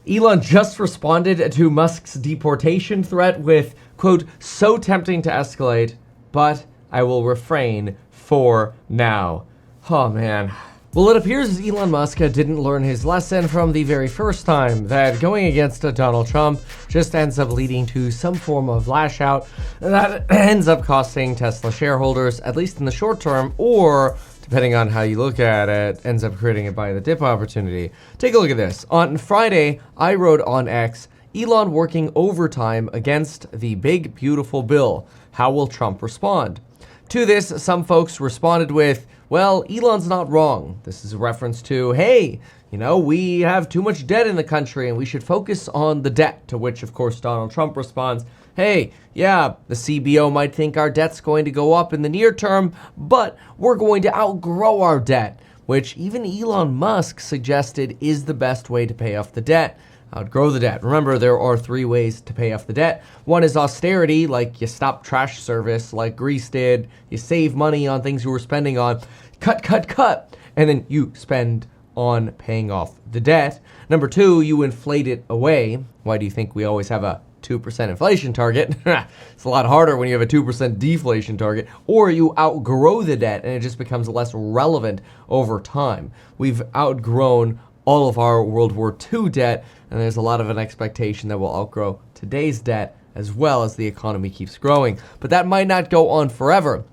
Elon just responded to Musk's deportation threat with, quote, so tempting to escalate, but I will refrain for now. Oh, man. Well, it appears Elon Musk didn't learn his lesson from the very first time, that going against Donald Trump just ends up leading to some form of lash out that ends up costing Tesla shareholders, at least in the short term, or depending on how you look at it, ends up creating a buy the dip opportunity. Take a look at this. On Friday, I wrote on X, Elon working overtime against the big, beautiful bill. How will Trump respond? To this, some folks responded with, well, Elon's not wrong. This is a reference to, hey, we have too much debt in the country and we should focus on the debt. To which, of course, Donald Trump responds, hey, yeah, the CBO might think our debt's going to go up in the near term, but we're going to outgrow our debt, which even Elon Musk suggested is the best way to pay off the debt. Outgrow the debt. Remember, there are 3 ways to pay off the debt. One is austerity, like you stop trash service, like Greece did. You save money on things you were spending on. Cut. And then you spend on paying off the debt. Number 2, you inflate it away. Why do you think we always have a 2% inflation target? It's a lot harder when you have a 2% deflation target. Or you outgrow the debt and it just becomes less relevant over time. We've outgrown all of our World War II debt, and there's a lot of an expectation that we'll outgrow today's debt as well as the economy keeps growing. But that might not go on forever.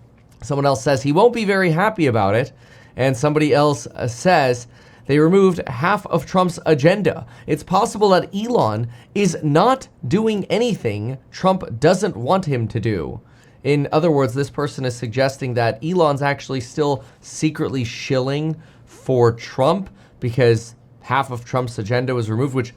Someone else says he won't be very happy about it, and somebody else says they removed half of Trump's agenda. It's possible that Elon is not doing anything Trump doesn't want him to do. In other words, this person is suggesting that Elon's actually still secretly shilling for Trump because half of Trump's agenda was removed, which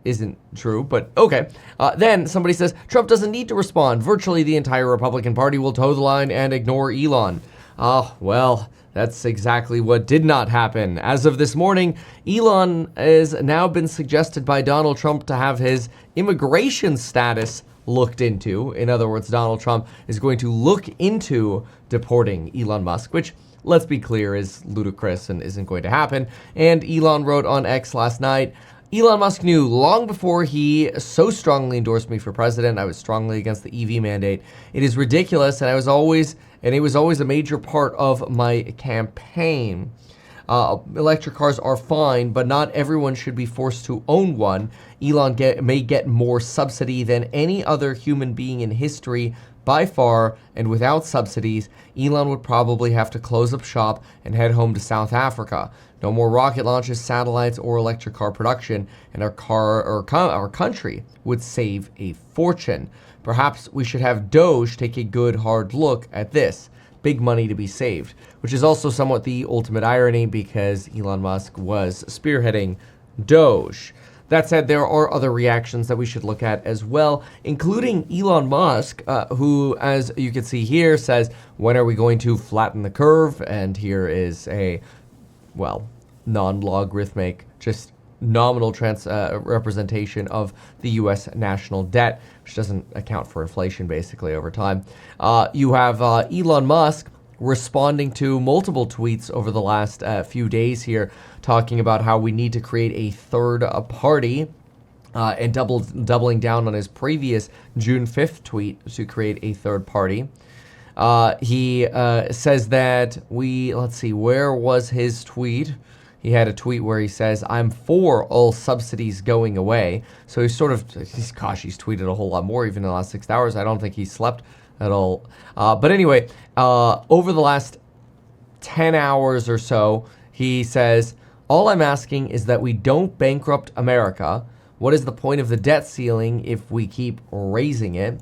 isn't true, but okay. Then somebody says, Trump doesn't need to respond. Virtually the entire Republican Party will toe the line and ignore Elon. Well, that's exactly what did not happen. As of this morning, Elon has now been suggested by Donald Trump to have his immigration status looked into. In other words, Donald Trump is going to look into deporting Elon Musk, which, let's be clear, is ludicrous and isn't going to happen. And Elon wrote on X last night, Elon Musk knew long before he so strongly endorsed me for president. I was strongly against the EV mandate. It is ridiculous, and it was always a major part of my campaign. Electric cars are fine, but not everyone should be forced to own one. Elon may get more subsidy than any other human being in history by far, and without subsidies, Elon would probably have to close up shop and head home to South Africa. No more rocket launches, satellites, or electric car production, and our country would save a fortune. Perhaps we should have Doge take a good hard look at this. Big money to be saved, which is also somewhat the ultimate irony because Elon Musk was spearheading Doge. That said, there are other reactions that we should look at as well, including Elon Musk, who, as you can see here, says, when are we going to flatten the curve? And here is a, non-logarithmic, just nominal representation of the U.S. national debt, which doesn't account for inflation basically over time. You have Elon Musk responding to multiple tweets over the last few days here, talking about how we need to create a third party and doubling down on his previous June 5th tweet to create a third party. He says that let's see, where was his tweet? He had a tweet where he says, I'm for all subsidies going away. So he's tweeted a whole lot more even in the last 6 hours. I don't think he slept at all. But anyway, over the last 10 hours or so, he says, all I'm asking is that we don't bankrupt America. What is the point of the debt ceiling if we keep raising it?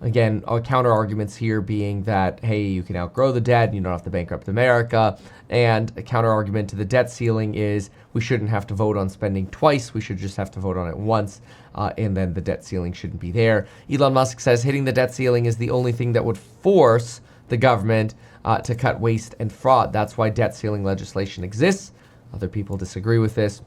Again, our counter arguments here being that, hey, you can outgrow the debt and you don't have to bankrupt America. And a counter argument to the debt ceiling is we shouldn't have to vote on spending twice. We should just have to vote on it once. And then the debt ceiling shouldn't be there. Elon Musk says hitting the debt ceiling is the only thing that would force the government to cut waste and fraud. That's why debt ceiling legislation exists. Other people disagree with this.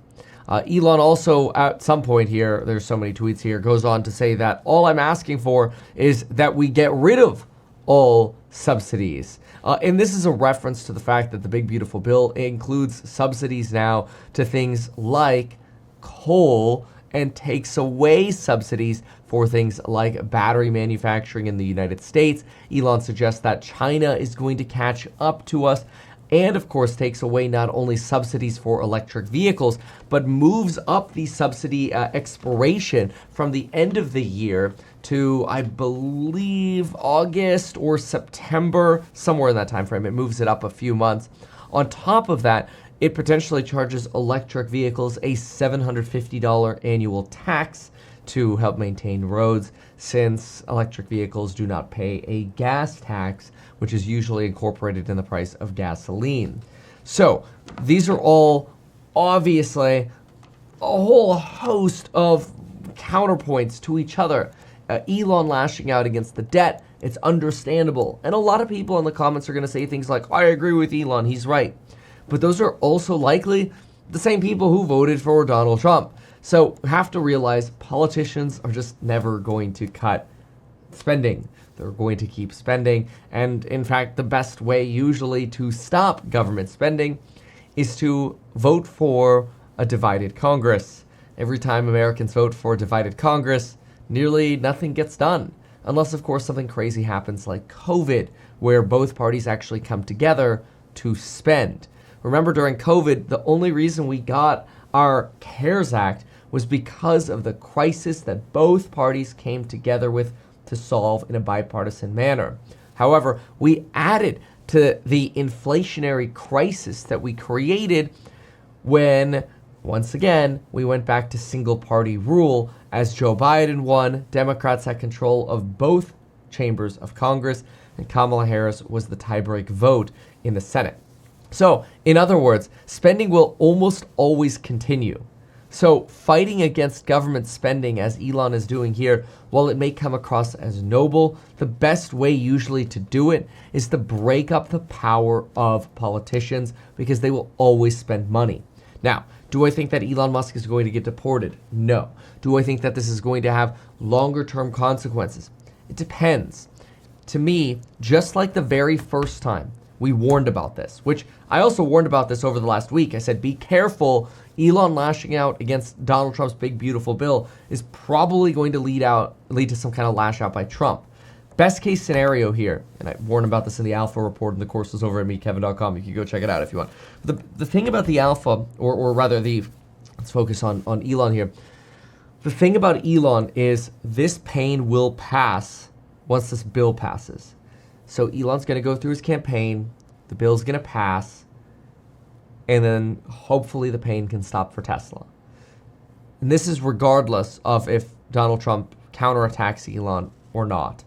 Elon also, at some point here, there's so many tweets here, goes on to say that all I'm asking for is that we get rid of all subsidies. And this is a reference to the fact that the big beautiful bill includes subsidies now to things like coal and takes away subsidies for things like battery manufacturing in the United States. Elon suggests that China is going to catch up to us, and of course takes away not only subsidies for electric vehicles, but moves up the subsidy expiration from the end of the year to, I believe, August or September, somewhere in that time frame. It moves it up a few months. On top of that, it potentially charges electric vehicles a $750 annual tax to help maintain roads, since electric vehicles do not pay a gas tax, which is usually incorporated in the price of gasoline. So these are all obviously a whole host of counterpoints to each other. Elon lashing out against the debt, it's understandable. And a lot of people in the comments are going to say things like, I agree with Elon, he's right. But those are also likely the same people who voted for Donald Trump. So we have to realize politicians are just never going to cut spending. They're going to keep spending. And in fact, the best way usually to stop government spending is to vote for a divided Congress. Every time Americans vote for a divided Congress, nearly nothing gets done. Unless, of course, something crazy happens like COVID, where both parties actually come together to spend. Remember, during COVID, the only reason we got our CARES Act was because of the crisis that both parties came together with to solve in a bipartisan manner. However, we added to the inflationary crisis that we created when, once again, we went back to single-party rule. As Joe Biden won, Democrats had control of both chambers of Congress, and Kamala Harris was the tie-break vote in the Senate. So, in other words, spending will almost always continue. So, fighting against government spending, as Elon is doing here, while it may come across as noble, the best way usually to do it is to break up the power of politicians, because they will always spend money. Now, do I think that Elon Musk is going to get deported? No. Do I think that this is going to have longer-term consequences? It depends. To me, just like the very first time we warned about this, which I also warned about this over the last week. I said, be careful. Elon lashing out against Donald Trump's big, beautiful bill is probably going to lead to some kind of lash out by Trump. Best case scenario here, and I warned about this in the Alpha report, and the course is over at meetkevin.com. You can go check it out if you want. The thing about the Alpha, or rather let's focus on Elon here. The thing about Elon is this pain will pass once this bill passes. So Elon's going to go through his campaign, the bill's going to pass, and then hopefully the pain can stop for Tesla. And this is regardless of if Donald Trump counterattacks Elon or not.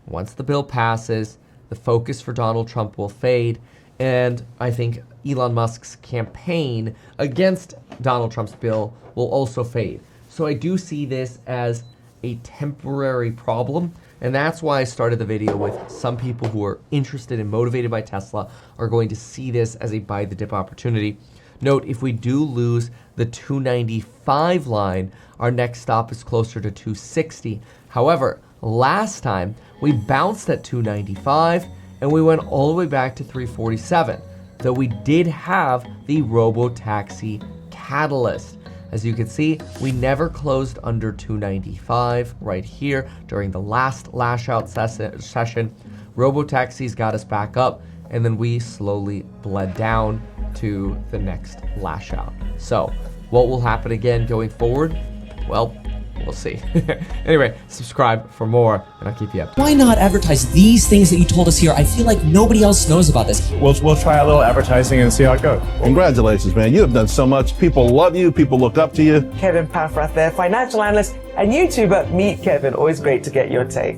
Once the bill passes, the focus for Donald Trump will fade, and I think Elon Musk's campaign against Donald Trump's bill will also fade. So I do see this as a temporary problem, and that's why I started the video with some people who are interested and motivated by Tesla are going to see this as a buy the dip opportunity. Note, if we do lose the 295 line, our next stop is closer to 260. However, last time we bounced at 295 and we went all the way back to 347, though we did have the robo-taxi catalyst. As you can see, we never closed under 295 right here during the last lash out session. Robo-taxis got us back up, and then we slowly bled down to the next lash out. So what will happen again going forward? Well, we'll see. Anyway, subscribe for more, and I'll keep you up. Why not advertise these things that you told us here? I feel like nobody else knows about this. We'll try a little advertising and see how it goes. Congratulations, man. You have done so much. People love you. People look up to you. Kevin Paffrath there, financial analyst and YouTuber. Meet Kevin. Always great to get your take.